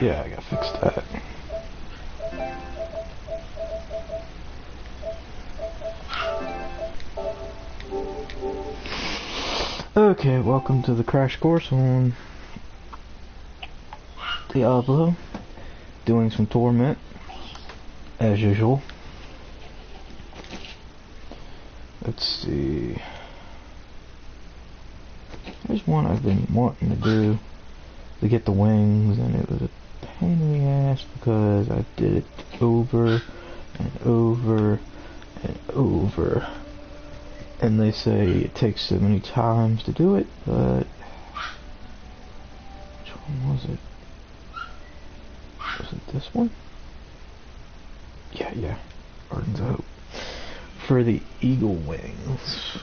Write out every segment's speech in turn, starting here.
Yeah, I gotta fix that. Okay, welcome to the crash course on Diablo. Doing some torment, as usual. Let's see. There's one I've been wanting to do to get the wings, and it was a pain in the ass because I did it over and over and over. And they say it takes so many times to do it, but which one was it? Was it this one? Yeah. Gardens of Hope. For the eagle wings.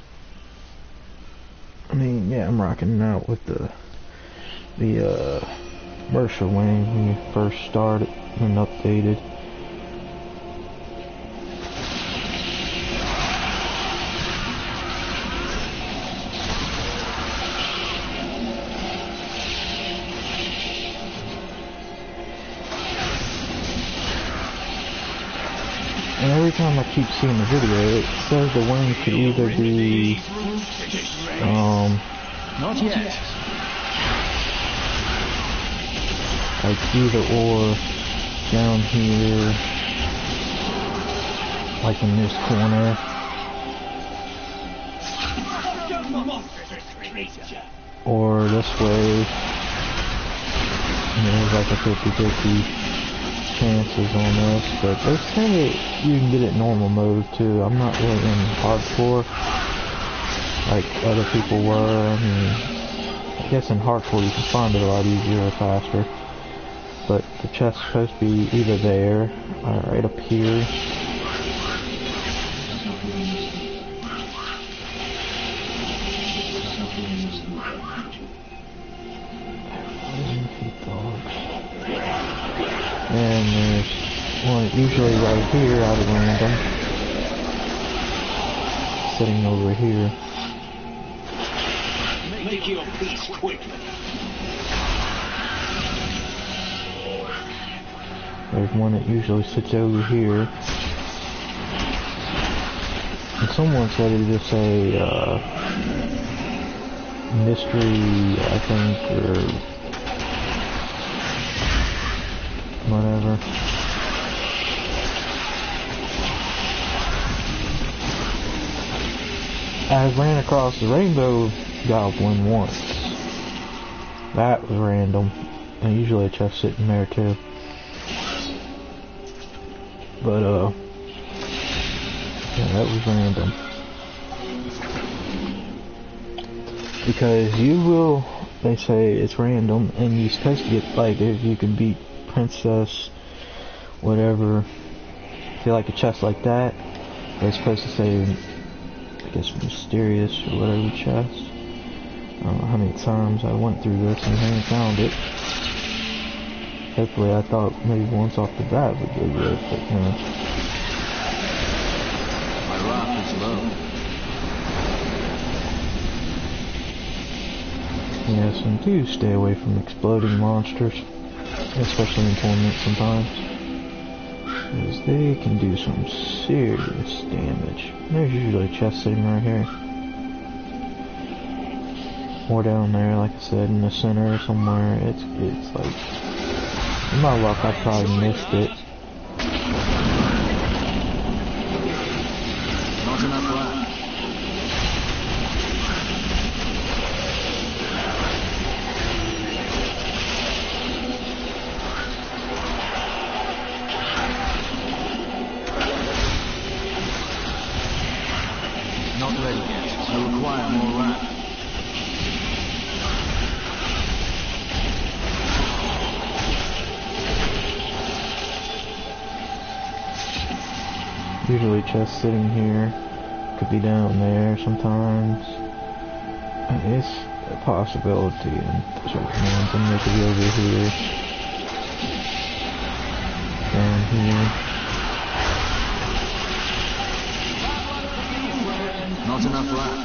I mean, yeah, I'm rocking out with the Mercer wing when you first started and updated. And every time I keep seeing the video, it says the wing could either be, not yet. Like either or, down here, like in this corner, or this way. And there's like a 50-50 chances on this, but they say you can get it in normal mode too. I'm not really in hardcore like other people were. I mean, I guess in hardcore you can find it a lot easier or faster, but the chest's supposed to be either there or right up here. And there's one usually right here out of random, sitting over here. Make your peace quickly. There's one that usually sits over here. And someone said it was a mystery, I think, or whatever. I ran across the rainbow goblin once. That was random. And usually a chest sitting there too. But yeah, that was random. Because you will, they say it's random, and you're supposed to get, like, if you can beat Princess, whatever, if you like a chest like that, they're supposed to say, I guess, mysterious or whatever chest. I don't know how many times I went through this and haven't found it. Hopefully I thought maybe once off the bat would be good, but no. My wrath is low. Yes, and do stay away from exploding monsters, especially in torment sometimes, because they can do some serious damage. There's usually a chest sitting right here, or down there, like I said, in the center somewhere. It's like, in my luck, I probably missed it. Not enough wrath. Not ready yet. I require more wrath. Usually chest sitting here, could be down there sometimes. It's a possibility in certain ones, and they could be over here, down here. Not enough wrath.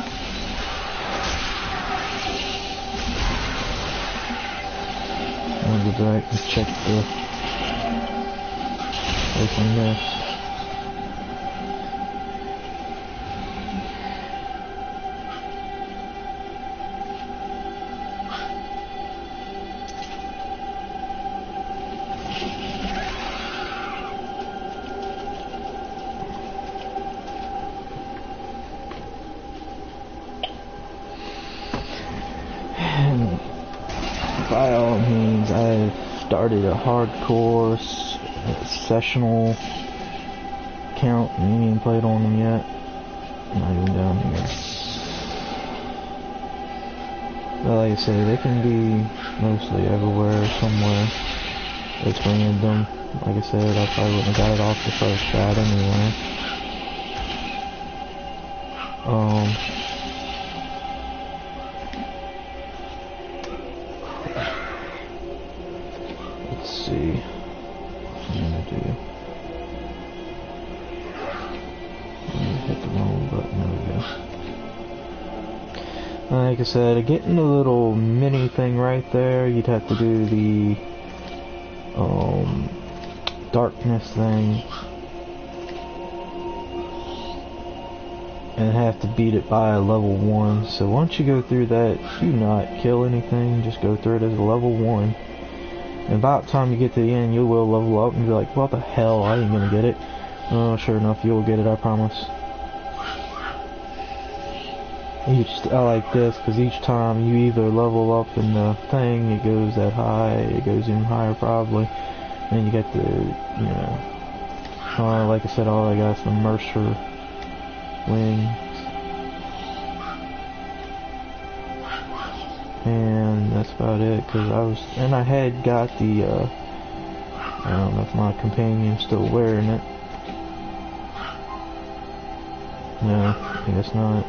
One of the right. Let's check the open this. And by all means, I've started a hardcore sessional account and you ain't played on them yet. I'm not even down here. But like I say, they can be mostly everywhere, somewhere. It's random. Like I said, I probably wouldn't have got it off the first shot anyway. Let's see what I'm gonna do. Hit the wrong button, there we go. Like I said, getting the little mini thing right there, you'd have to do the darkness thing and have to beat it by a level 1. So once you go through that, do not kill anything, just go through it as a level 1. And about the time you get to the end, you will level up and be like, what the hell, I ain't gonna get it. Oh, sure enough, you'll get it, I promise. I like this, because each time you either level up in the thing, it goes that high, it goes even higher probably. And you get the, you know, like I said, all I got is the Mercer wings. And that's about it, because I had got the, I don't know if my companion's still wearing it. No, I guess not.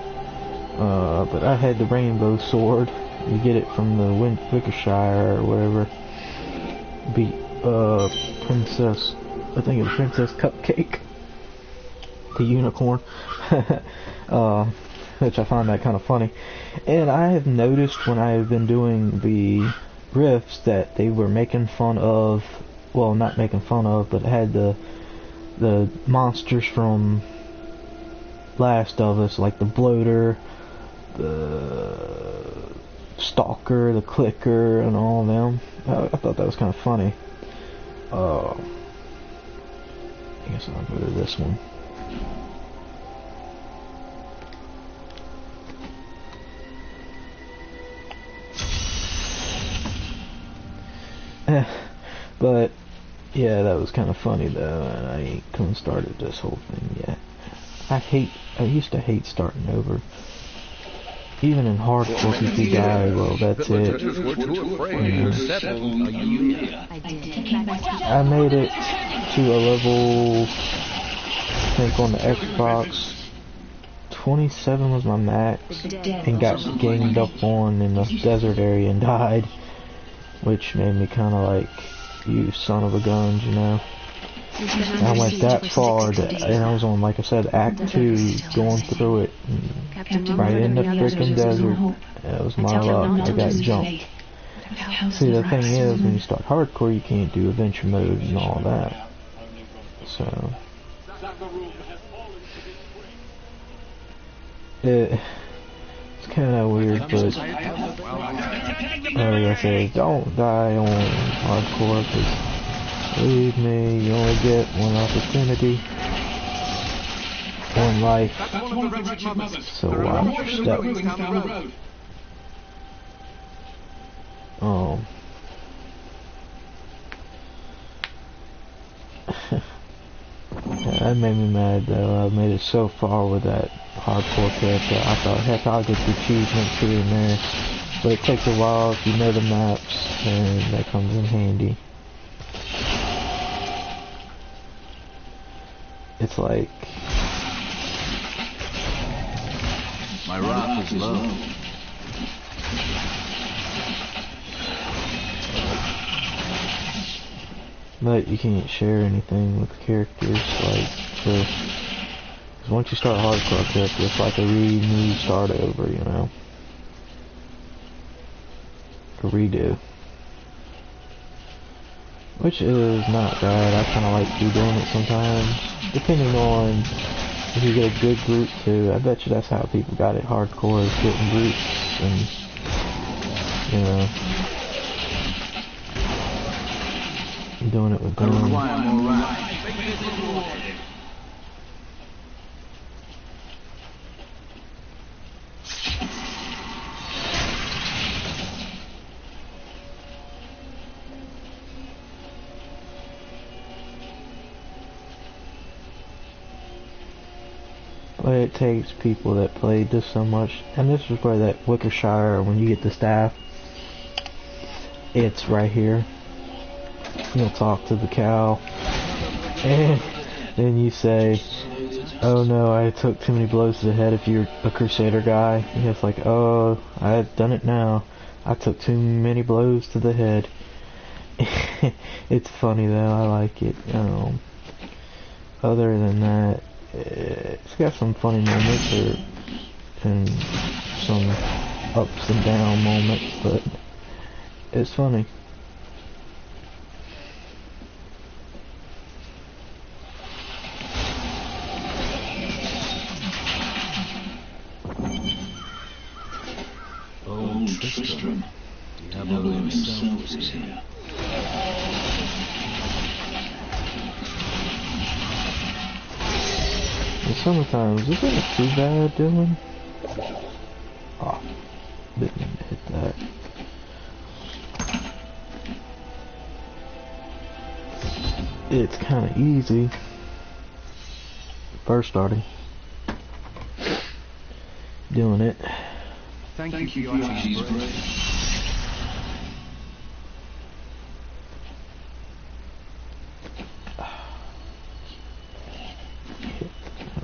But I had the rainbow sword. You get it from the Wickershire or whatever. Beat, Princess, I think it was Princess Cupcake. The unicorn. Which I find that kind of funny. And I have noticed when I have been doing the riffs that they were making fun of, well, not making fun of, but had the monsters from Last of Us, like the bloater, the stalker, the clicker, and all of them. I thought that was kind of funny. I guess I'll go to this one. But yeah, that was kind of funny though, and I couldn't started this whole thing yet. I used to hate starting over. Even in hardcore, if you die, well, that's it. I made it to a level, I think on the Xbox, 27 was my max, and got ganged up on in the desert area and died, which made me kind of like, you son of a guns, you know. I went that far, and I was on, like I said, Act 2, going through it, right in the frickin' desert. It was my luck, I got jumped. See, the thing is, when you start hardcore, you can't do adventure mode and all that. So, it's kind of weird, but, like I say, don't die on hardcore, because believe me, you only get one opportunity, one life, so watch your step. That made me mad though. I made it so far with that hardcore character. I thought, heck, I'll get the achievements here and there, but it takes a while if you know the maps, and that comes in handy. It's like, my rock is low. but you can't share anything with characters, like, because once you start a hardcore character, it's like a new start over, you know, a redo. which is not bad. I kind of like doing it sometimes, depending on if you get a good group too. I bet you that's how people got it hardcore, is getting groups and, you know, doing it with them. But it takes people that played this so much, and this is where that Wickershire, when you get the staff, it's right here. You'll talk to the cow, and then you say, oh no, I took too many blows to the head. If you're a Crusader guy, and it's like, oh, I've done it now. I took too many blows to the head. It's funny though, I like it. Other than that, it's got some funny moments and some ups and down moments, but it's funny. Oh, Tristram, Diablo himself is here. In summertime, isn't it too bad doing? Oh, didn't mean to hit that. It's kind of easy. First starting. Doing it. Thank you for your cheeseburger.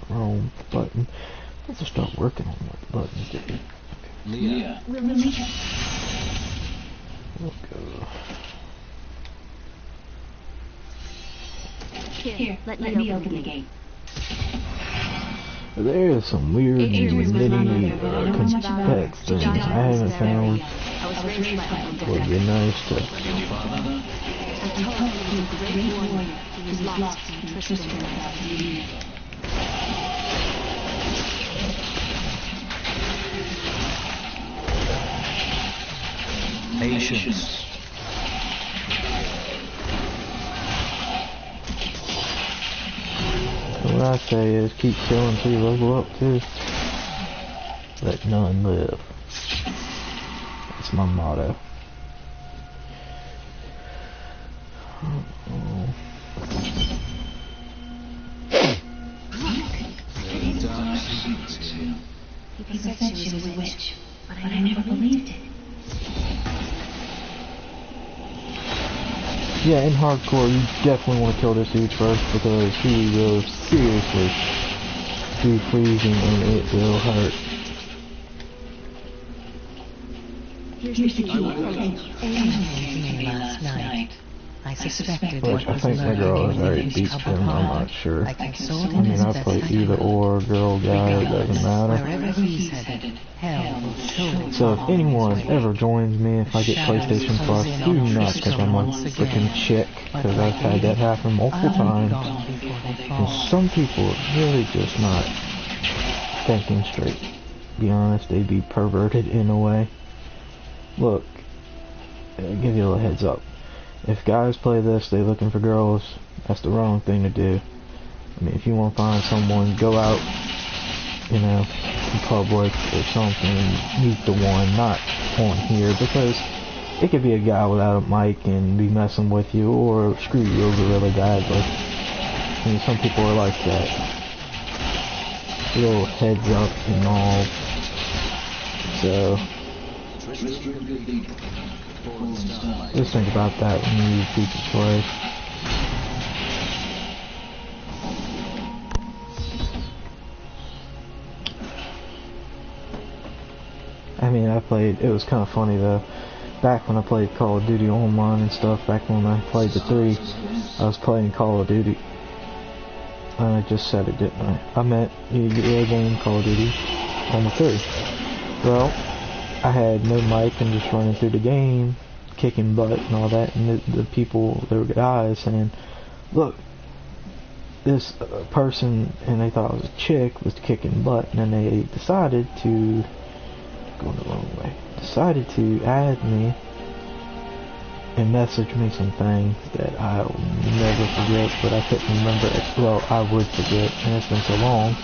Wrong button. Let's just start working on what the buttons do. Okay. Leah. We'll go. Here, let me open the gate. There's some weird nitty text things I haven't found. Would be nice to. Patience. What I say is keep killing till you level up too. Let none live. That's my motto. He said she was a witch, but I never believed it. Yeah, in hardcore, you definitely want to kill this dude first because he will seriously do freezing and it will hurt. Here's the key. Last night, I suspected Which I think my girl has already beat him, I'm not sure. I mean, I play either or, girl, guy, it doesn't matter. Wherever he's headed, hell will surely So if follow anyone his way. ever joins me, if I get PlayStation Plus, do not think I'm a freaking chick, because I've had that happen multiple times. And some people are really just not thinking straight. To be honest, they be perverted in a way. Look, I'll give you a little heads up. If guys play this, they looking for girls, that's the wrong thing to do. I mean, if you want to find someone, go out, you know, in public or something, and meet the one, not on here, because it could be a guy without a mic and be messing with you, or screw you over really badly. I mean, some people are like that. Little heads up and all. So, just think about that when you people play. I mean, it was kind of funny though. Back when I played Call of Duty Online and stuff, back when I played the 3, I was playing Call of Duty. I just said it, didn't I? I meant the game Call of Duty on the 3. Well, I had no mic and just running through the game, kicking butt and all that, and the people, there were guys saying, look, this person, and they thought it was a chick, was kicking butt, and then they decided to, going the wrong way, decided to add me and message me some things that I'll never forget, but I couldn't remember it. Well, I would forget, and it's been so long.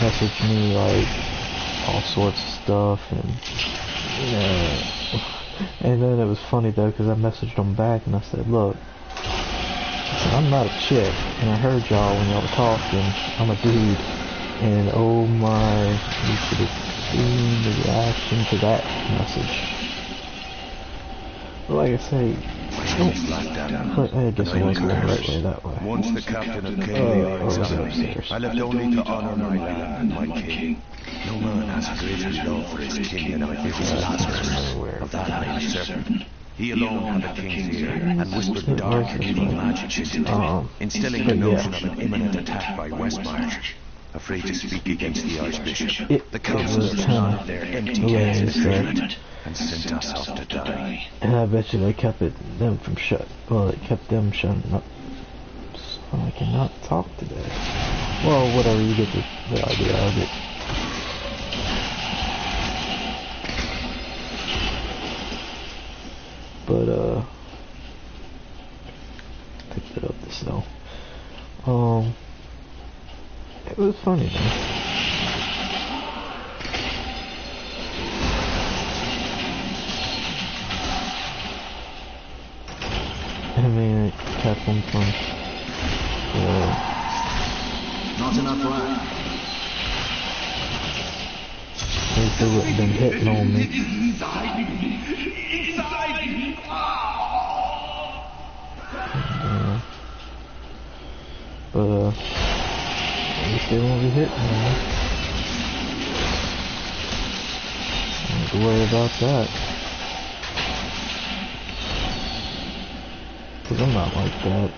Message me like all sorts of stuff, and then it was funny though, because I messaged them back and I said, look, I'm not a chick, and I heard y'all when y'all were talking, I'm a dude, and oh my, you should have seen the reaction to that message. But like I say, but I guess it wasn't the right way that way. Once the captain of King, I left only to honor my land and my king. No man has a greater love for his king than I give his Lazarus, of that I am certain. He alone had the king's ear, and whispered dark and evil magic into me, instilling the notion of an imminent attack by Westmarch. Afraid to speak against the Archbishop, the councillors nodded their empty heads in agreement, and sent us off to die. And I bet you they kept them from it kept them shutting up. So I cannot talk today. Well, whatever, you get the idea of it. But, picked it up this though. It was funny though. I mean, it kept them from, Not enough lag. they would have been hitting on me. But, at least they won't be hitting on me. I don't have to worry about that. Because I'm not like that.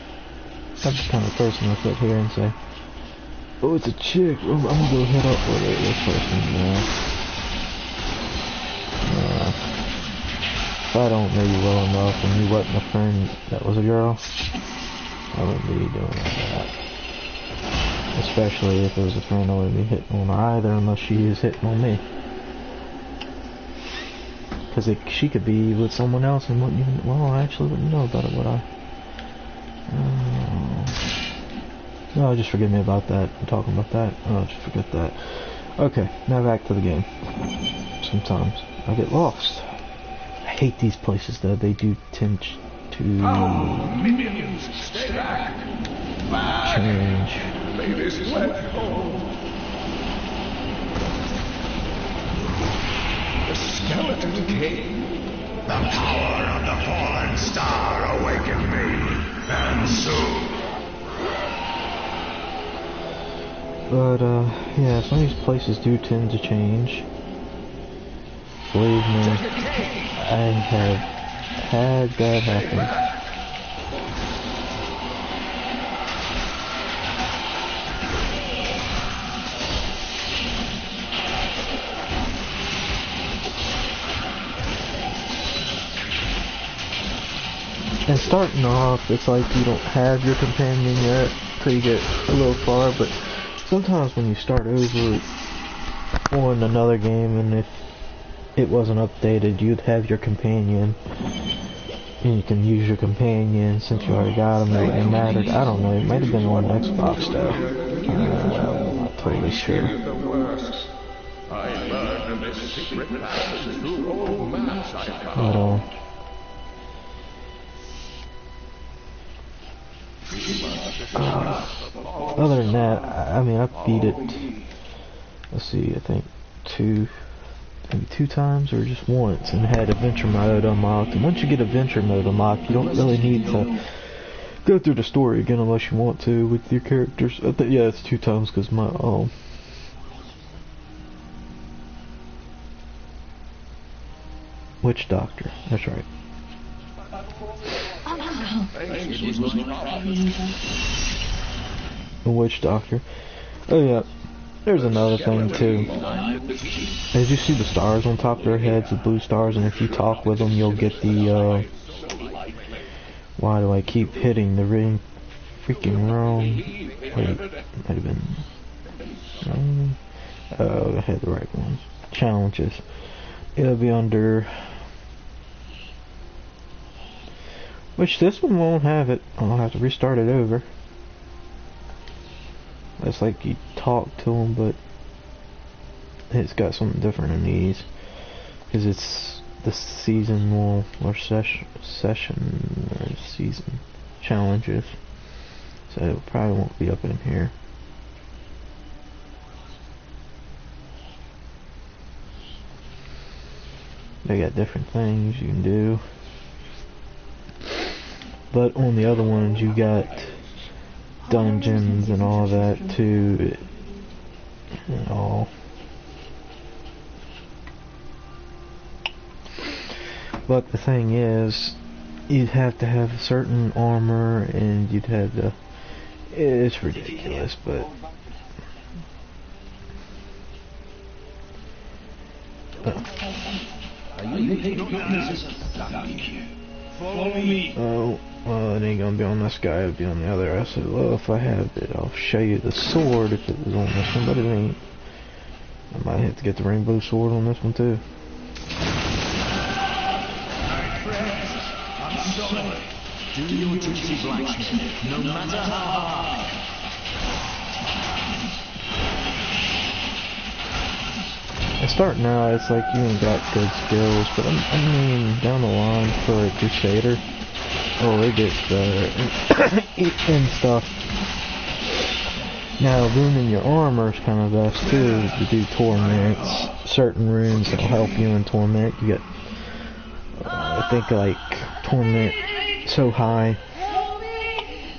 I'm the kind of person that sit here and say, oh, it's a chick, I'm gonna go hit up with it, this person, if I don't know you well enough and you wasn't a friend that was a girl, I wouldn't be doing that. Especially if it was a friend, I wouldn't be hitting on her either unless she is hitting on me. Because she could be with someone else and wouldn't even, well, I actually wouldn't know about it, would I? No, just forgive me about that. I'm talking about that. Oh, just forget that. Okay, now back to the game. Sometimes I get lost. I hate these places though. They do tend to Minions, stay back. change. May this let home. The skeleton king. The power of the fallen star awakened me, and soon. But, yeah, some of these places do tend to change. Believe me, I have had that happen. And starting off, it's like you don't have your companion yet till you get a little far, but sometimes when you start over on another game, and if it wasn't updated, you'd have your companion, and you can use your companion since you already got them. It wouldn't matter. I don't know. It might have been on Xbox though. I'm not totally sure. I learned this secret passage through old maps I But, found. other than that, I mean, I beat it, let's see, I think maybe two times or just once, and had adventure mode unlocked. And once you get adventure mode unlocked, you don't really need to go through the story again unless you want to with your characters. Yeah, it's 2 times because my, Witch Doctor, that's right. The Witch Doctor. Oh yeah, There's another thing too. As you see the stars on top of their heads, the blue stars, and if you talk with them, you'll get the, why do I keep hitting the ring? Freaking wrong. Wait, might have been... I had the right ones. Challenges. It'll be under... Which this one won't have it. I'll have to restart it over. It's like you talk to them, but it's got something different in these. Because it's the seasonal or season challenges. So it probably won't be up in here. They got different things you can do. But on the other ones you got dungeons and all that too. And all. But the thing is, you'd have to have a certain armor and you'd have to... It's ridiculous, but... Oh, well, it ain't gonna be on this guy, it'll be on the other. I said, well, if I have it, I'll show you the sword if it was on this one, but it ain't. I might have to get the rainbow sword on this one too. Do your duty, blacksmith, no matter how hard. And starting out, it's like you ain't got good skills, but I mean, down the line for a Crusader, oh, it gets better and stuff. Now, ruining your armor is kind of best too, to do torments. Certain runes that'll help you in torment. You get, I think, like, torment so high.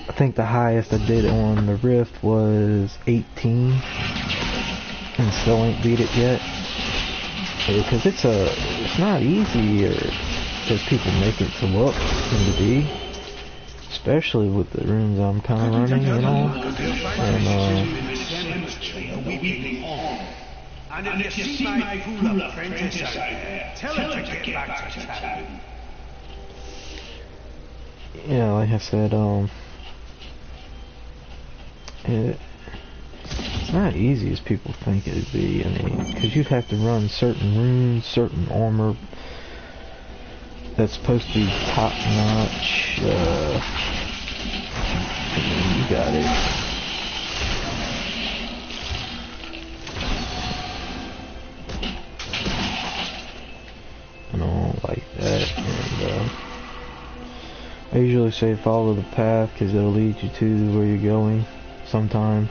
I think the highest I did on the Rift was 18, and still ain't beat it yet. Because it's not easy as people make it to look and to be, especially with the runes I'm kind of running, you know. And if you see my cool apprentice out there, tell him to get back to town. Yeah, like I said, it's not easy as people think it'd be. I mean, because you have to run certain runes, certain armor that's supposed to be top notch. You got it. And all like that. And I usually say follow the path because it'll lead you to where you're going. Sometimes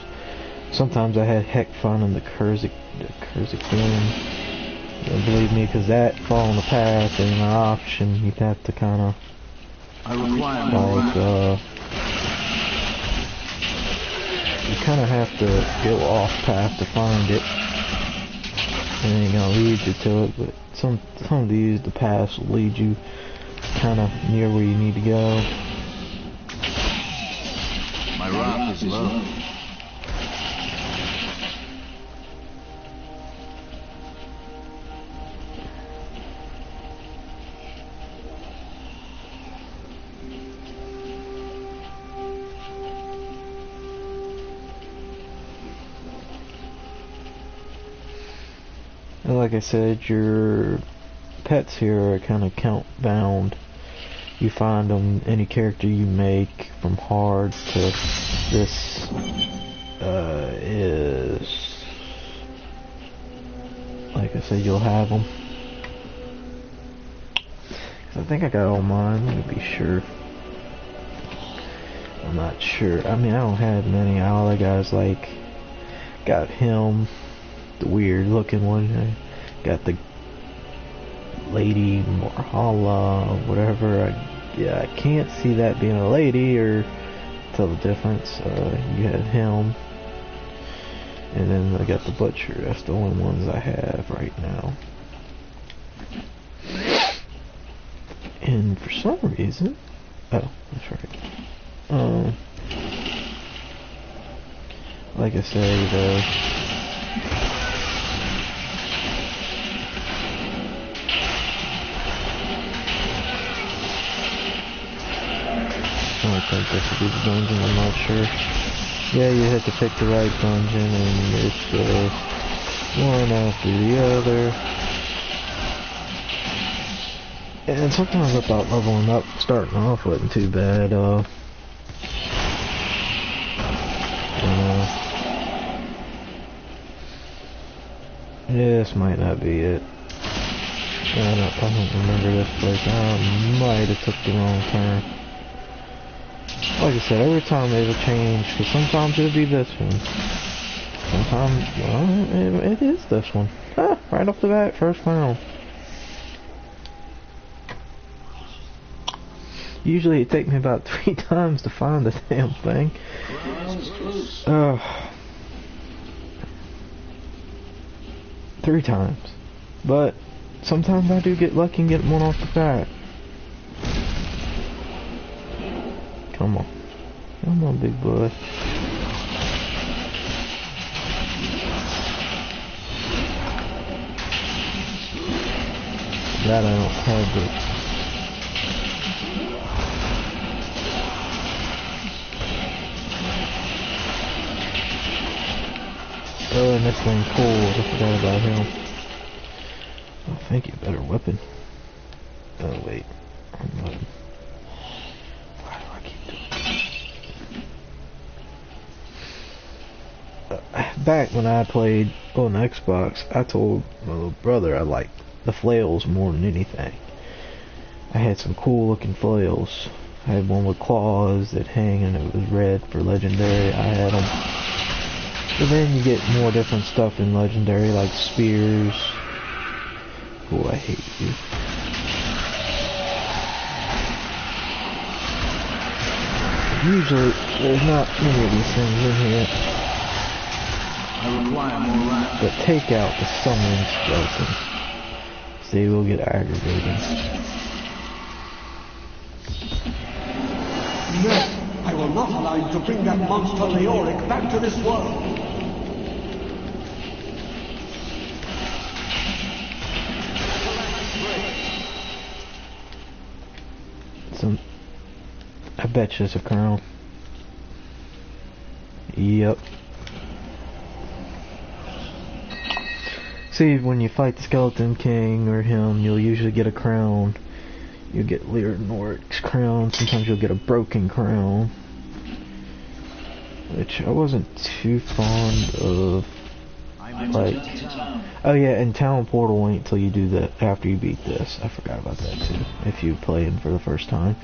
I had heck fun in the Kurzik game. Believe me, because that following the path ain't an option. You'd have to kind of like you kind of have to go off path to find it. It ain't gonna lead you to it, but some of these, the paths will lead you kind of near where you need to go. My wrath is low. Like I said, your pets here are kind of count bound. You find them, any character you make, from hard to this is, like I said, you'll have them. I think I got all mine, let me be sure. I'm not sure. I mean, I don't have many. All I got is like, got him, the weird looking one. Got the lady Marhala, whatever. I can't see that being a lady or tell the difference. You have him, and then I got the butcher. That's the only ones I have right now. And for some reason, oh, that's right. Like I said, think this would be the dungeon, I'm not sure. Yeah, you have to pick the right dungeon, and it's one after the other. And sometimes I thought leveling up, starting off wasn't too bad. This might not be it. I don't remember this place. I might have took the wrong turn. Like I said, every time it'll change, because sometimes it'll be this one. Sometimes, well, it is this one. Ah, right off the bat, first round. Usually it takes me about 3 times to find the damn thing. 3 times. But sometimes I do get lucky and get one off the bat. Come on. Come on, big boy. That I don't have the... Oh, and this thing pulls. I forgot about him. Oh, thank you. Better weapon. Oh, wait. Why do I keep doing this? Back when I played on Xbox, I told my little brother I liked the flails more than anything. I had some cool looking flails. I had one with claws that hang and it was red for legendary. I had them. But then you get more different stuff in legendary, like spears. Oh, I hate you. Usually, there's not many of these things in here. I require more rats. But take out the summoning skeletons. So they will get aggravating. No, I will not allow you to bring that monster Leoric back to this world. I bet you it's a crown. Yep. See, when you fight the Skeleton King or him, you'll usually get a crown. You'll get Leoric's crown. Sometimes you'll get a broken crown. Which I wasn't too fond of. Like, oh yeah, and Town Portal ain't till you do that after you beat this. I forgot about that too. If you play it for the first time,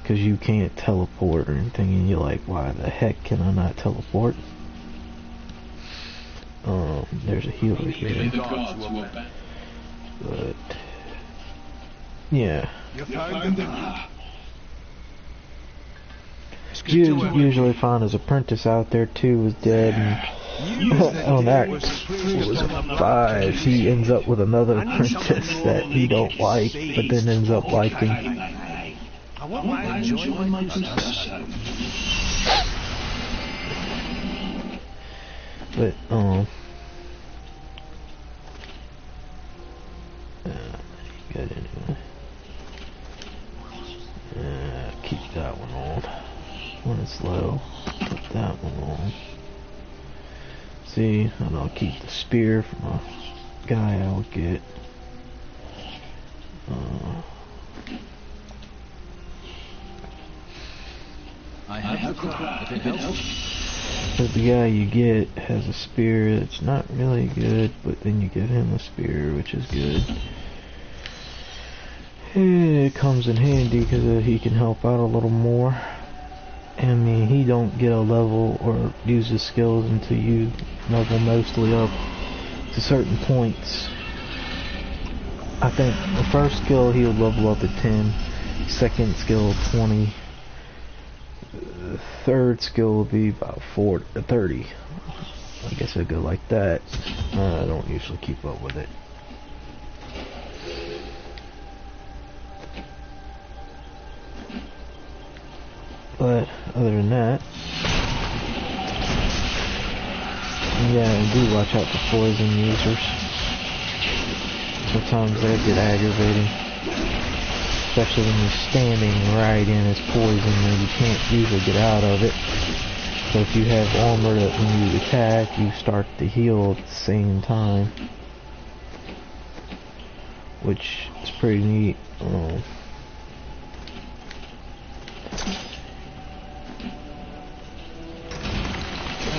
because you can't teleport or anything, and you're like, why the heck can I not teleport? There's a healer here. But yeah, you usually find his apprentice out there too was dead, and on Act, what was it, 5, he ends up with another apprentice that he don't like, but then ends up liking. I want my enjoying my process. But good anyway. Keep that one on. When it's low, put that one on. See, and I'll keep the spear from a guy I'll get. I have the crap if it helps. But the guy you get has a spear. It's not really good, but then you give him a spear, which is good. It comes in handy because he can help out a little more. I mean, he don't get a level or use his skills until you level mostly up to certain points. I think the first skill he'll level up at 10, second skill 20, the third skill will be about 30. I guess it'll go like that. I don't usually keep up with it. But other than that, yeah, do watch out for poison users. Sometimes they get aggravating. especially when you're standing right in his poison and you can't usually get out of it. So if you have armor that when you attack, you start to heal at the same time, which is pretty neat.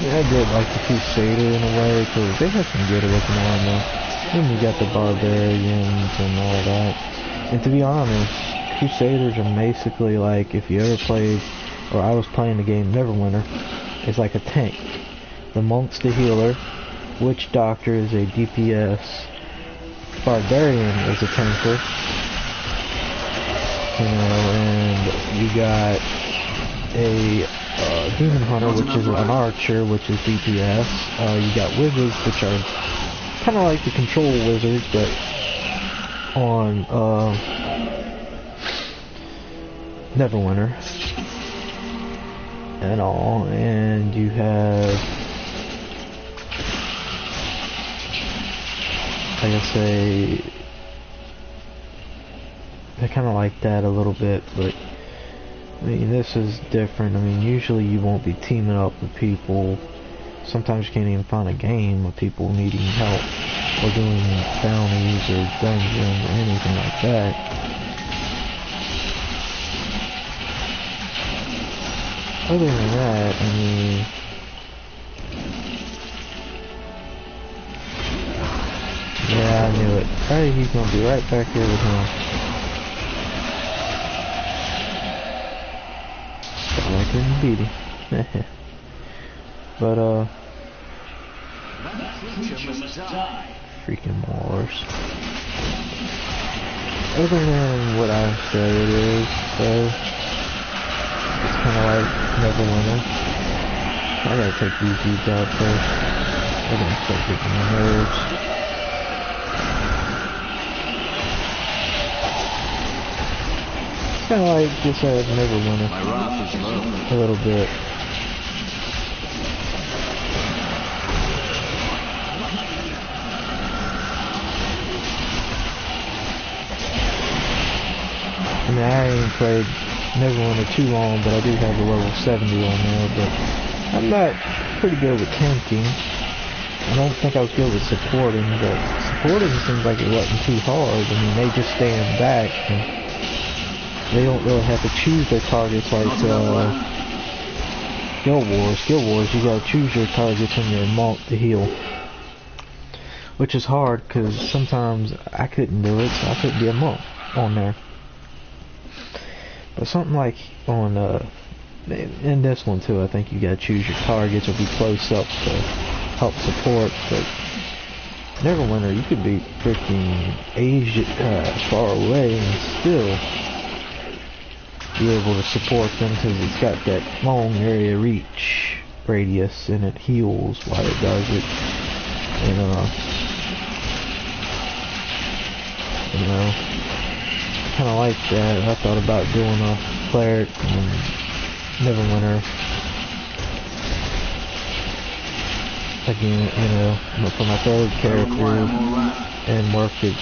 I did like the Crusader in a way, because they have some good looking armor. Then you got the Barbarians and all that. And to be honest, Crusaders are basically like, if you ever played, or I was playing the game Neverwinter, it's like a tank. The Monk's the healer, Witch Doctor is a DPS, Barbarian is a tanker, you know, and you got a Demon Hunter, which is an archer, which is DPS. You got wizards, which are kind of like the control wizards, but on Neverwinter and all. And you have, like I say, they're kind of like that a little bit, but I mean, this is different. I mean, usually you won't be teaming up with people. Sometimes you can't even find a game with people needing help or doing bounties or dungeons or anything like that. Other than that, I mean, yeah, I knew it. Hey, he's gonna be right back here with him. I couldn't beat him. But, freaking Moors. Other than what I said it is, so, it's kinda like Neverwinter. I gotta take these dudes out first. They're gonna start getting my nerves. Kind of like just Neverwinter, a little bit. I mean, I ain't played Neverwinter too long, but I do have a level 70 on there, but I'm not pretty good with tanking. I don't think I was good with supporting, but supporting seems like it wasn't too hard. I mean, they just stand back and they don't really have to choose their targets like Guild Wars, you gotta choose your targets when you're a monk to heal. Which is hard, because sometimes I couldn't do it, so I couldn't be a monk on there. But something like on, in this one too, I think you gotta choose your targets or be close up to help support, but Neverwinter, you could be freaking Asia, far away and still be able to support them, because it's got that long area reach radius and it heals while it does it. And you know, kind of like that. I thought about doing a cleric and Neverwinter again, you know, for my third character, and work it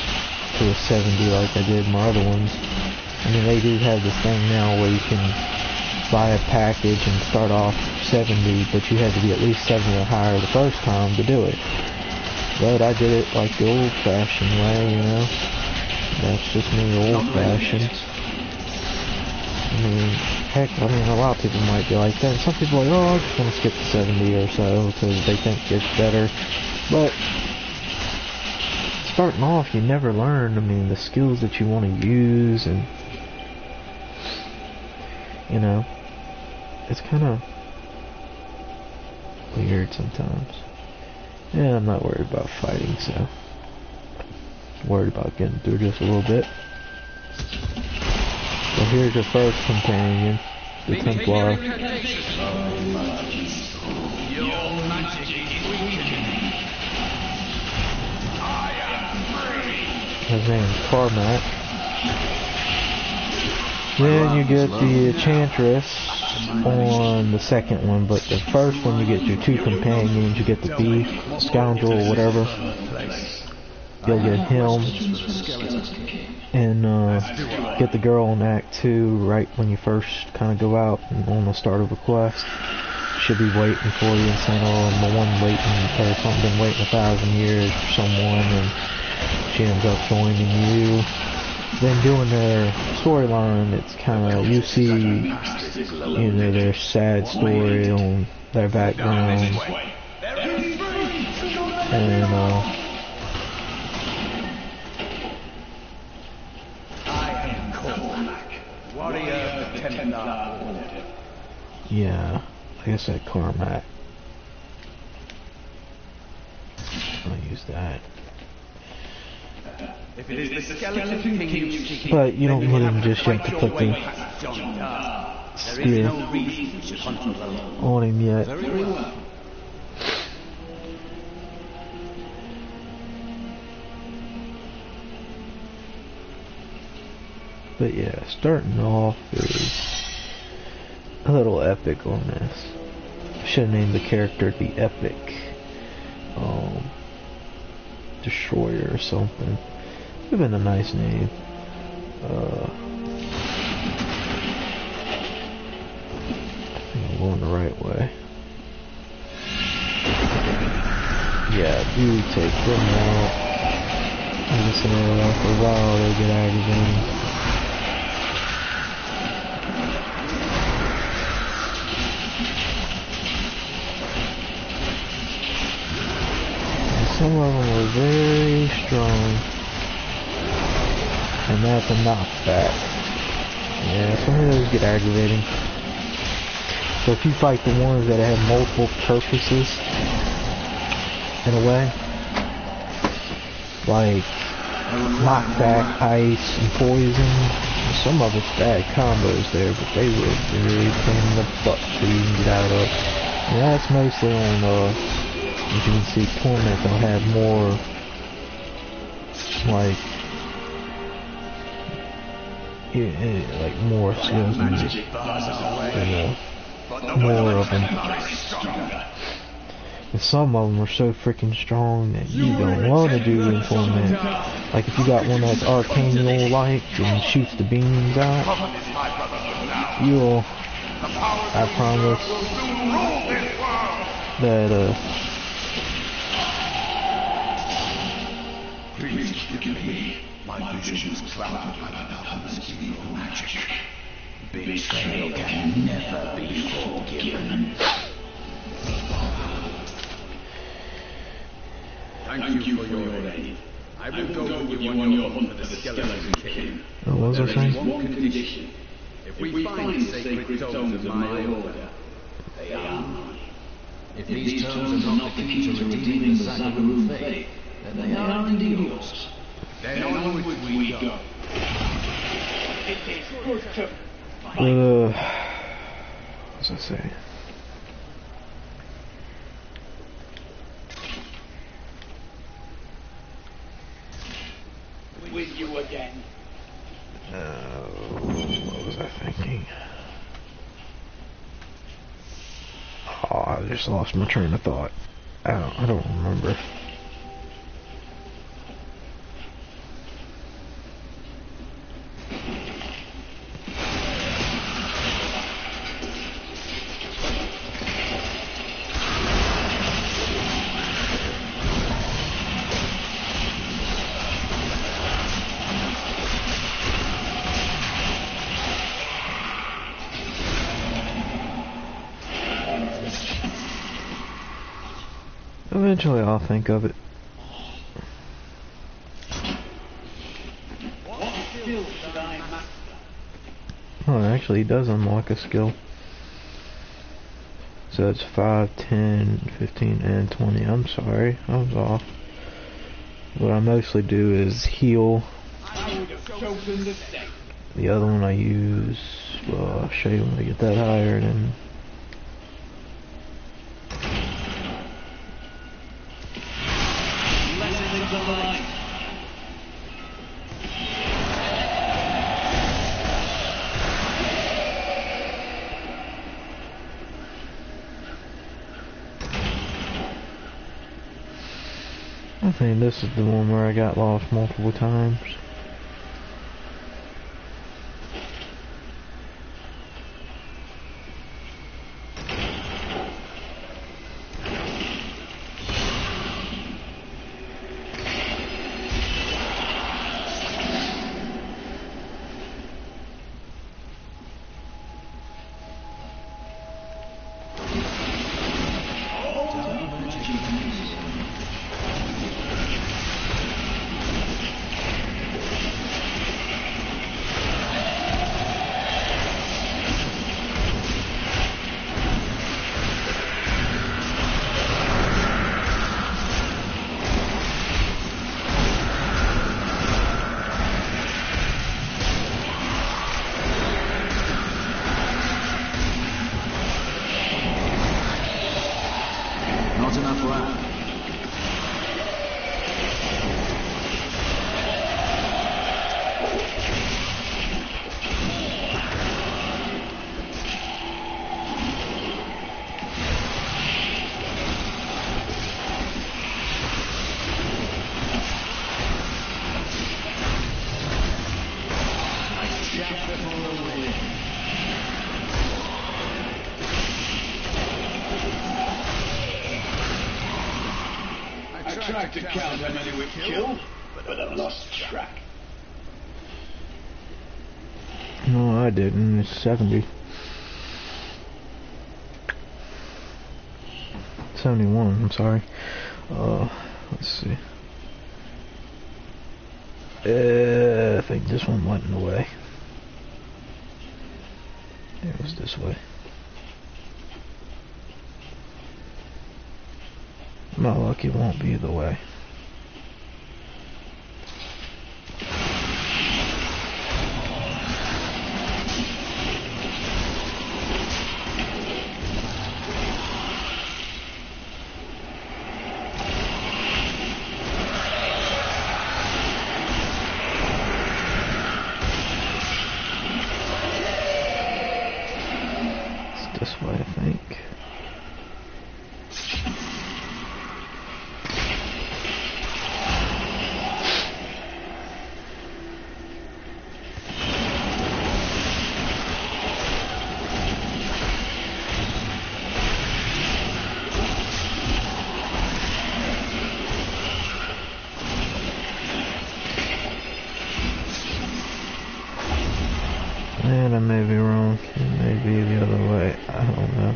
to a 70 like I did my other ones. I mean, they do have this thing now where you can buy a package and start off 70, but you had to be at least 70 or higher the first time to do it. But I did it like the old-fashioned way, you know. That's just me, old-fashioned. I mean, heck, I mean, a lot of people might be like that. And some people are like, oh, I just want to skip to 70 or so because they think it's better. But starting off, you never learn, I mean, the skills that you want to use, and you know, it's kind of weird sometimes. Yeah, I'm not worried about fighting, so worried about getting through just a little bit. So here's your first companion, the Templar. His name's Carmack. Then you get the Enchantress on the second one, but the first one you get your two companions, you get the Thief, Scoundrel, or whatever. you'll get him and get the girl in Act 2 right when you first kind of go out and on the start of a quest. She'll be waiting for you and saying, oh, I'm the one waiting, or something, been waiting 1,000 years for someone, and she ends up joining you. Then doing their storyline, it's kind of, you see, you know, their sad story on their background, and yeah, like I said, Carmack. I'll use that. If it is the skeleton king you seek, But you don't need him just yet to put the spear on him yet. very well. But yeah, starting off is a little epic on this. Should have named the character the Epic Destroyer or something. Would have been a nice name. I think I'm going the right way. Yeah, do take them out. I'm just gonna for a while they get aggravating. Some of them are very strong, and that's a knockback. Yeah, some of those get aggravating. So if you fight the ones that have multiple purposes, in a way, like knockback, ice, and poison, some of it's bad combos there, but they were very pain in the butt for you to get out of. And that's mostly on as you can see, Torment will have more, like more skills than more of them. And some of them are so freaking strong that you don't want to do in Torment. Like if you got one that's arcane like and shoots the beams out, you'll, I promise that Please forgive me. My vision was clouded by the numbers of evil magic. Betrayal can never be forgiven. Thank you for your aid. I will go with you on your hunt for the skeleton king. what was I There is saying? one condition. If we find sacred tomes of my order, they are mine. If these tomes are not the key to redeeming the Zwarr faith, then they are indeed yours. Then onward we go. What's I say? With you again. What was I thinking? Oh, I just lost my train of thought. I don't remember. Eventually I'll think of it. Oh, actually he does unlock a skill. So it's 5, 10, 15, and 20. I'm sorry, I was off. What I mostly do is heal. The other one I use, well, I'll show you when I get that higher, and then I think this is the one where I got lost multiple times. Not enough RAM. I tried to count how many we've killed, but I've lost track. No, I didn't. It's 70. 71, I'm sorry. Let's see. I think this one went in the way. It was this way. My luck, it won't be the way. It's this way, I think. And I may be wrong. It may be the other way. I don't know.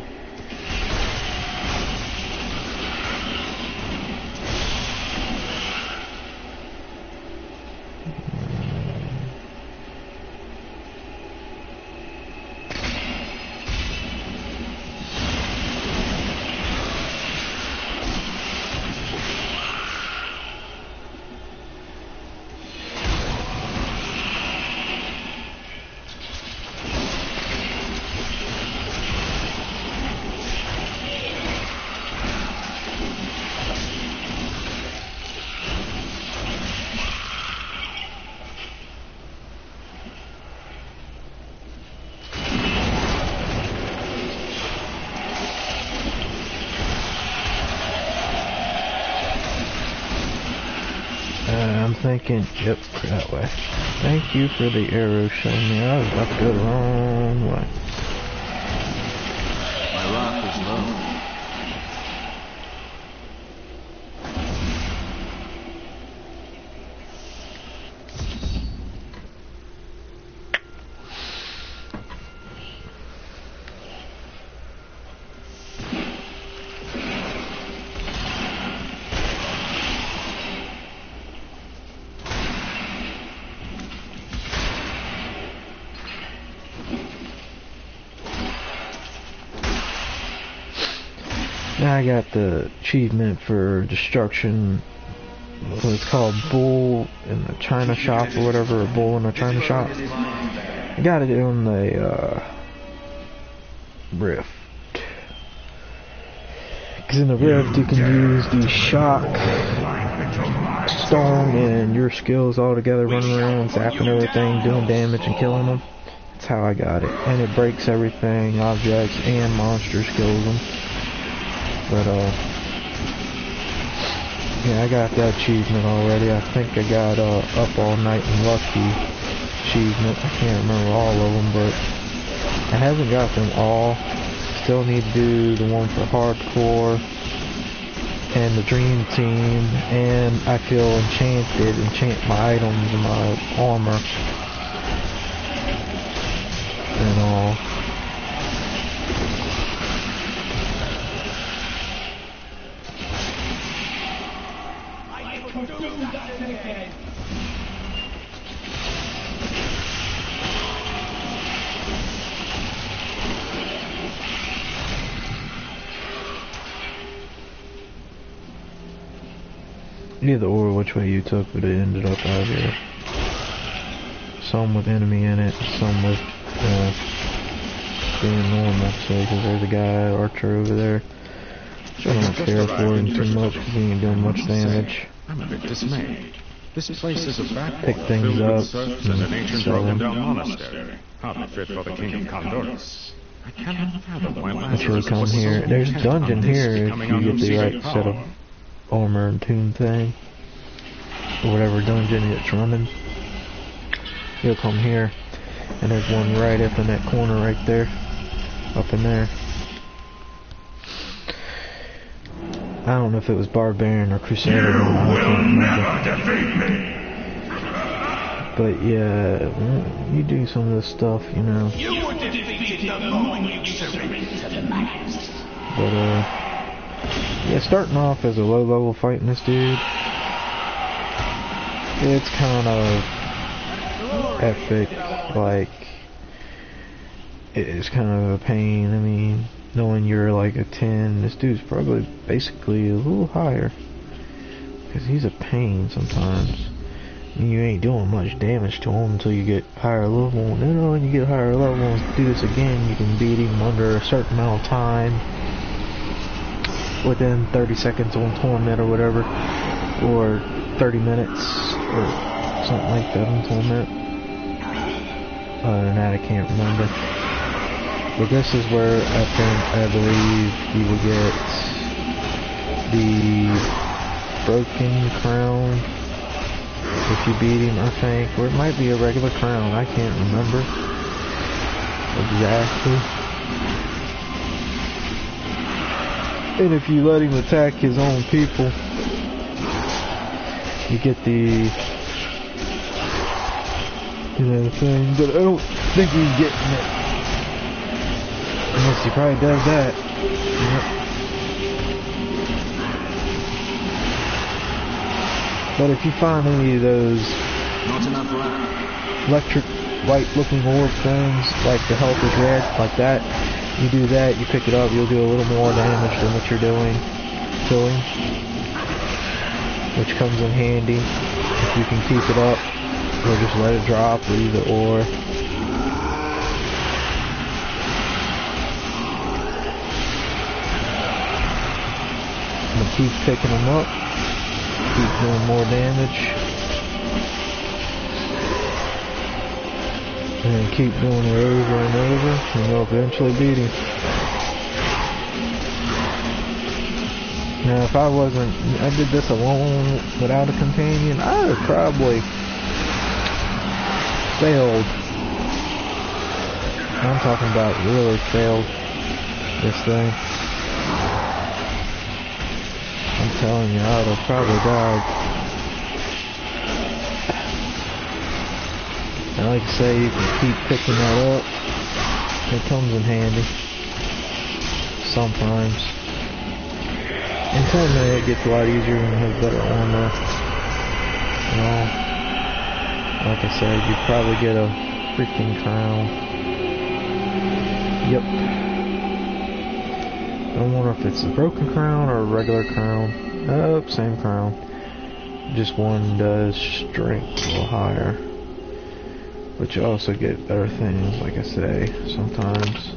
I'm thinking, yep, that way. Thank you for the arrow showing me. I was about to go the wrong way. My rock is low. Now I got the achievement for destruction. It's called Bull in the China Shop or whatever, or Bull in the China Shop. I got it on the Rift. Because in the Rift you can use the shock, stone, and your skills all together, running around, zapping everything, doing damage and killing them. That's how I got it. And it breaks everything, objects and monsters, kills them. But Yeah, I got that achievement already. I think I got Up All Night and Lucky achievement. I can't remember all of them, but I haven't got them all. Still need to do the one for Hardcore and the Dream Team, and I feel enchant my items and my armor and all. Either or which way you took, but it ended up out here. Some with enemy in it, some with being normal. So, because there's a guy, Archer over there. Which I don't care for him too much because he ain't doing much damage. I'm a bit dismayed. This place is a backwater Pick things filled up with serfs and an ancient broken-down monastery. Hardly fit for the king of Condorus. I cannot fathom why Actually, Lazarus come was here. so There's a intent on dungeon this here if becoming you get the unseated right set of power. armor and tune thing. Or whatever dungeon it's running. You'll come here. And there's one right up in that corner right there. Up in there. I don't know if it was Barbarian or Crusader. I can't remember. But yeah, you do some of this stuff, you know. You were defeated the moment you surrendered to the max. But yeah, starting off as a low level fighting this dude, it's kind of epic. Like, it's kind of a pain. I mean, knowing you're like a 10, this dude's probably basically a little higher. Because he's a pain sometimes. And you ain't doing much damage to him until you get higher level. And then when you get higher level and do this again, you can beat him under a certain amount of time. Within 30 seconds on torment or whatever. Or 30 minutes or something like that on torment. Other than that, I can't remember. But this is where I believe you will get the broken crown if you beat him, I think. Or it might be a regular crown, I can't remember exactly. And if you let him attack his own people, you get the thing, but I don't think he's getting it. Unless he probably does that. Yep. But if you find any of those electric white looking orb things, like the health is red, like that, you do that, you pick it up, you'll do a little more damage than what you're doing to him. Which comes in handy if you can keep it up, or just let it drop, or either or. I'm gonna keep picking them up, keep doing more damage, and then keep doing it over and over, and you'll eventually beat him. Now if I did this alone without a companion, I would have probably failed. I'm talking about really failed this thing. I'm telling you, I would have probably died. And like I say, you can keep picking that up. It comes in handy. Sometimes. In tournament it gets a lot easier when you have better armor. You know, like I said, you'd probably get a freaking crown. Yep. I wonder if it's a broken crown or a regular crown. Oh, same crown. Just one does strength a little higher. But you also get better things, like I say, sometimes.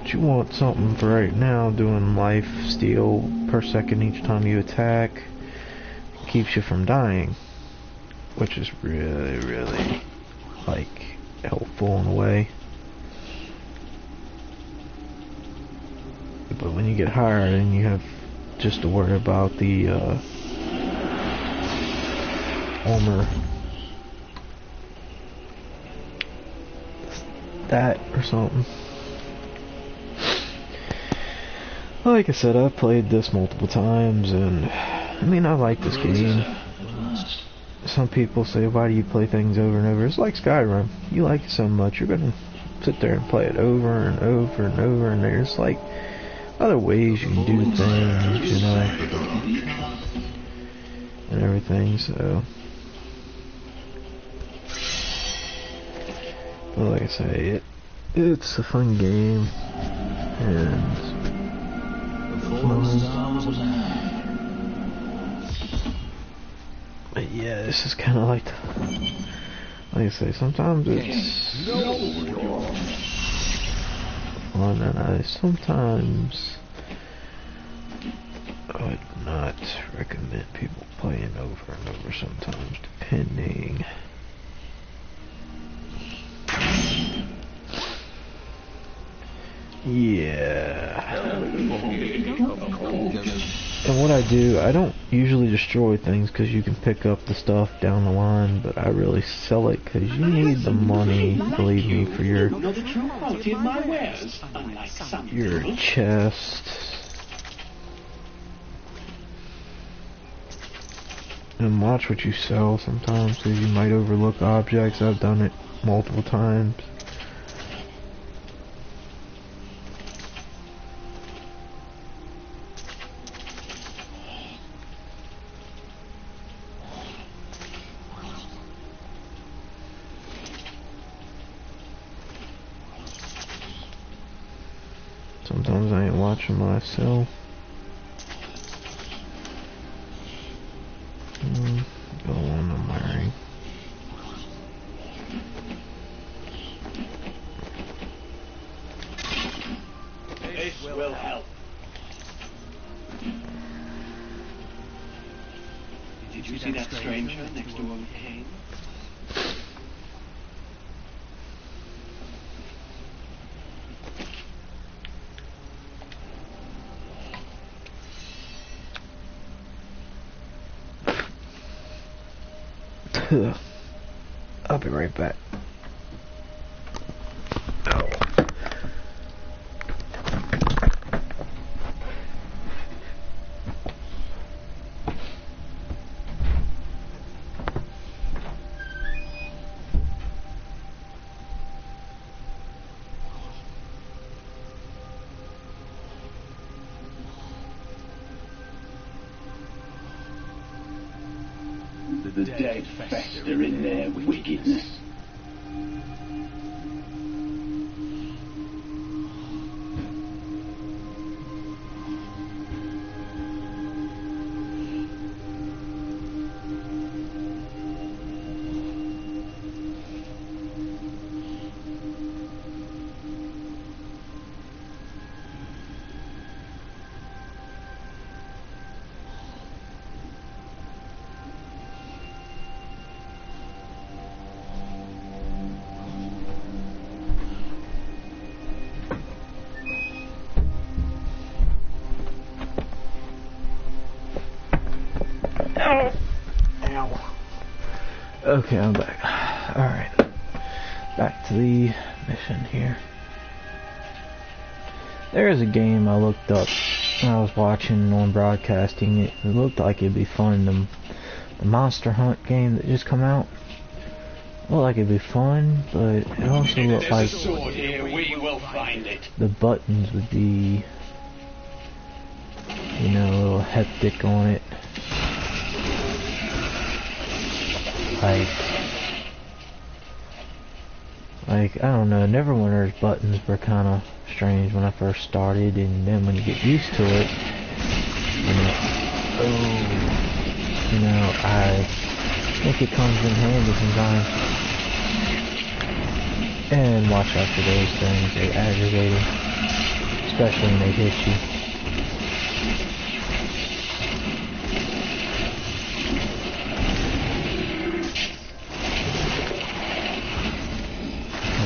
But you want something for right now, doing life steal per second each time you attack. Keeps you from dying. Which is really, really, like, helpful in a way. But when you get higher, then you have just to worry about the armor. That or something. Like I said, I've played this multiple times, and I mean, I like this game. Some people say, why do you play things over and over? It's like Skyrim. You like it so much, you're gonna sit there and play it over and over and over, and there's like other ways you can do things, you know, and everything, so. But like I say, it's a fun game, and but yeah, this is kind of like I say, sometimes it's fun, and sometimes I would not recommend people playing over and over sometimes, depending. Yeah. And what I do, I don't usually destroy things because you can pick up the stuff down the line, but I really sell it because you need the money, believe me, for your chest. And watch what you sell sometimes because you might overlook objects. I've done it multiple times. Sometimes I ain't watching myself. Go on, I'm wearing. This will help. Did you see that stranger next to where we came? I'll be right back. The dead fester in their wickedness. Okay, I'm back. Alright. Back to the mission here. There is a game I looked up when I was watching on broadcasting. It looked like it'd be fun. The Monster Hunt game that just come out. It looked like it'd be fun, but it also looked like the buttons would be, you know, a little hectic on it. Like, I don't know, Neverwinter's buttons were kind of strange when I first started, and then when you get used to it, you know, I think it comes in handy sometimes. And watch out for those things, they're aggravating, especially when they hit you.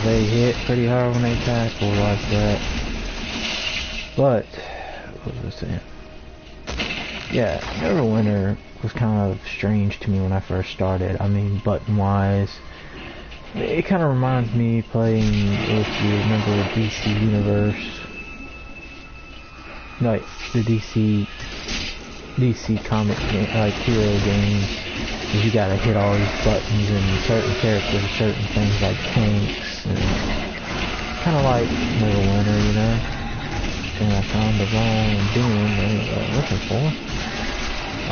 They hit pretty hard when they tackle like that. But, what was I saying? Yeah, Neverwinter was kind of strange to me when I first started. I mean, button-wise, it kind of reminds me playing, if you remember, DC Universe, like the DC comic game, like hero games. You gotta hit all these buttons and certain characters, certain things like tanks, and kind of like Neverwinter, you know. And I found the wrong doing that I was looking for. I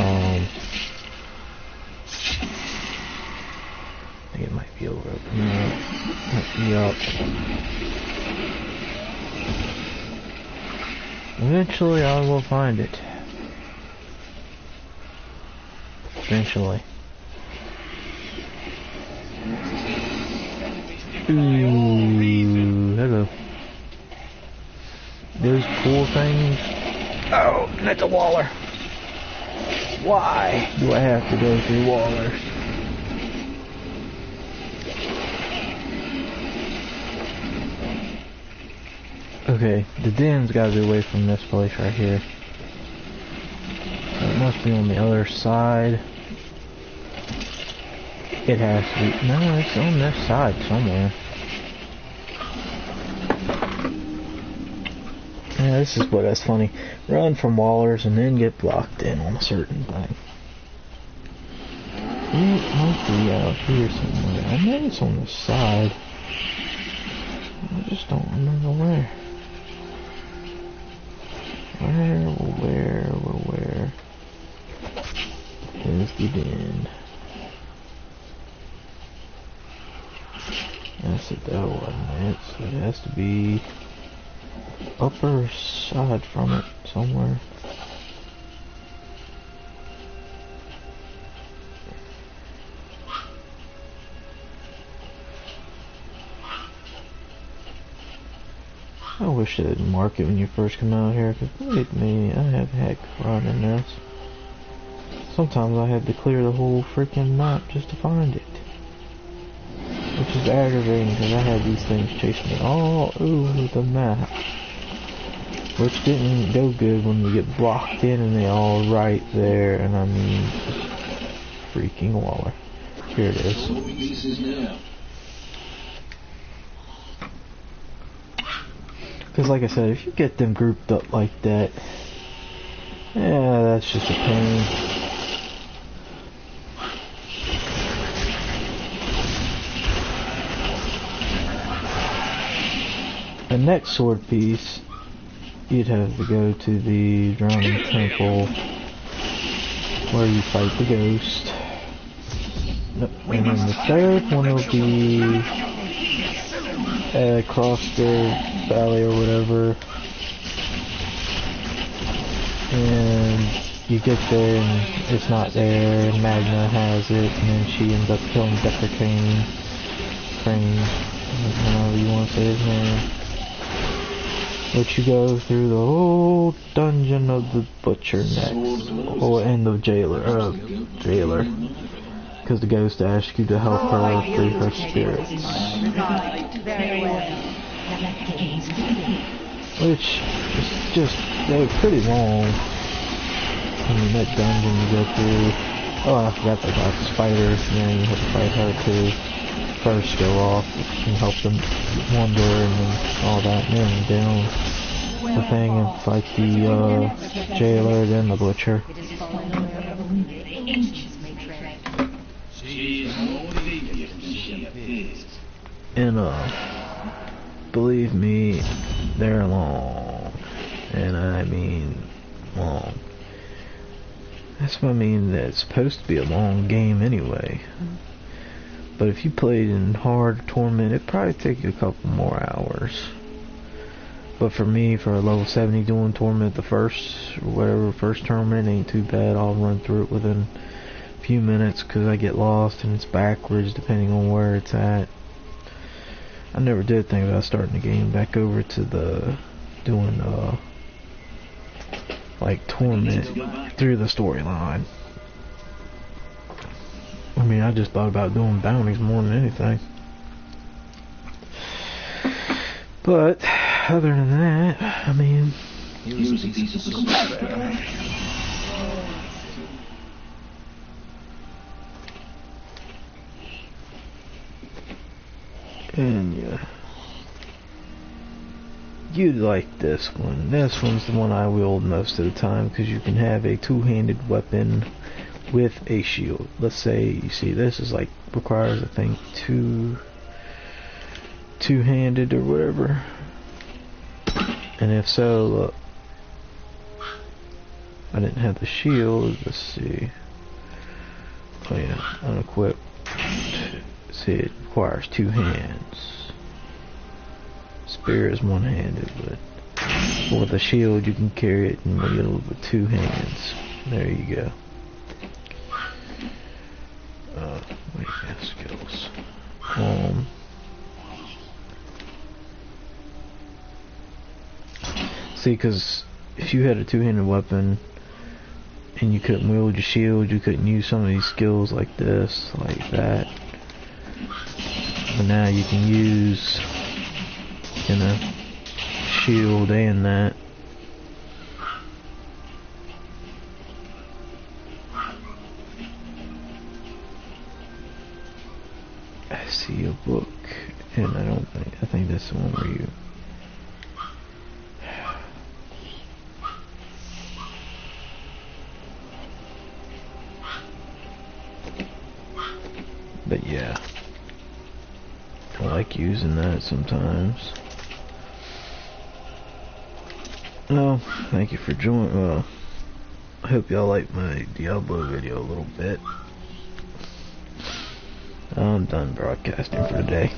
think it might be over. No, might be up. Eventually, I will find it. Eventually. Ooh, hello. Those cool things. Oh, that's a waller. Why do I have to go through wallers? Okay, the den's gotta be away from this place right here. So it must be on the other side. It has to be. No, it's on this side somewhere. Yeah, this is that's funny. Run from wallers and then get blocked in on a certain thing. It might be out here somewhere. I know it's on the side. I just don't remember where. Where is the den? That's it, that wasn't it, so it has to be upper side from it somewhere. I wish they didn't mark it when you first come out here, because believe me, I have had fun in this. Sometimes I had to clear the whole freaking map just to find it. Which is aggravating, because I had these things chasing me all over the map. Which didn't go good when we get blocked in and they all right there, and I mean, just freaking waller. Here it is. Because like I said, if you get them grouped up like that, yeah, that's just a pain. The next sword piece, you'd have to go to the Drowning Temple, where you fight the ghost. And then the third one will be across the valley or whatever. And you get there and it's not there, and Magna has it, and then she ends up killing Decker Crane, however you want to say his name. But you go through the whole dungeon of the Butcher next, or and the Jailer, because the ghost asks you to help her free her spirits. Which is just, they're pretty long. I mean, that dungeon you go through. Oh, I forgot about the spiders. Yeah, you have to fight her too. First go off and help them wander and then all that, and then down the thing and fight the Jailer, then the Butcher. And believe me, they're long, and I mean long. That's what I mean, that's supposed to be a long game anyway. But if you played in hard Torment, it'd probably take you a couple more hours. But for me, for a level 70 doing Torment, the first tournament ain't too bad. I'll run through it within a few minutes, because I get lost and it's backwards depending on where it's at. I never did think about starting the game back over to the doing like Torment through the storyline. I mean, I just thought about doing bounties more than anything. But other than that, I mean, And yeah, you'd like this one. This one's the one I wield most of the time because you can have a two-handed weapon with a shield. Let's say you see this is like requires, I think, two-handed or whatever. And if so, look, I didn't have the shield. Let's see. Oh yeah, unequipped. See, it requires two hands. Spear is one-handed, but with a shield you can carry it and wield with two hands. There you go. Wait, yeah, skills. See, because if you had a two-handed weapon and you couldn't wield your shield, you couldn't use some of these skills like this, like that. But now you can use, you know, shield and that. I see a book, and I think that's the one where you. But yeah, I like using that sometimes. Well, thank you for joining. Well, I hope y'all like my Diablo video a little bit. I'm done broadcasting for today.